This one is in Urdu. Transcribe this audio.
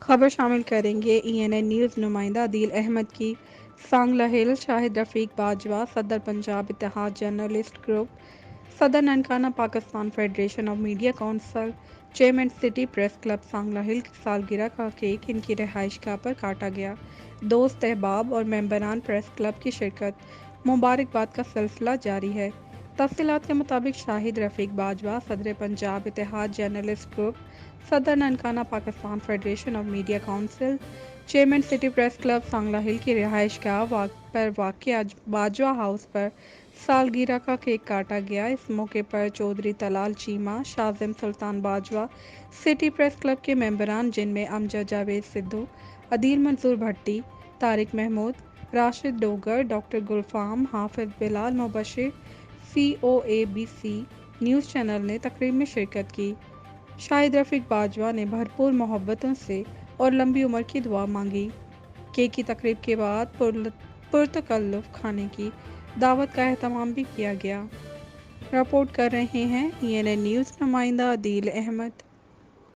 خبر شامل کریں گے ENN نیوز نمائندہ عدیل احمد کی سانگلہ ہل، شاہد رفیق باجوہ صدر پنجاب اتحاد جرنلسٹ گروپ، صدر Nankana Pakistan federation of media council, chairman city press club Sangla ہل کی سالگرہ کا کیک ان کی رہائش گاہ پر کاٹا گیا۔ دوست احباب اور ممبران پریس کلب کی شرکت، مبارکباد کا سلسلہ جاری ہے۔ تفصیلات کے مطابق شاہد رفیق باجوہ صدر پنجاب اتحاد جرنلسٹ گروپ، صدر Nankana Pakistan federation of media council, chairman city press club Sangla ہل کی رہائش گاہ پر واقع باجوہ ہاؤس پر سالگرہ کا کیک کاٹا گیا۔ اس موقع پر چودھری طلال چیمہ، شاذم سلطان باجوہ، سٹی پریس کلب کے ممبران جن میں امجد جاوید سدھو، عدیل منظور بھٹی، طارق محمود، راشد ڈوگر، ڈاکٹر گلفام، حافظ بلال مبشر، COABC نیوز چینل نے تقریب میں شرکت کی۔ شاہد رفیق باجوہ نے بھرپور محبتوں سے اور لمبی عمر کی دعا مانگی۔ کیک کی تقریب کے بعد پرتکلف کھانے کی دعوت کا اہتمام بھی کیا گیا۔ رپورٹ کر رہے ہیں ENN نیوز نمائندہ عدیل احمد۔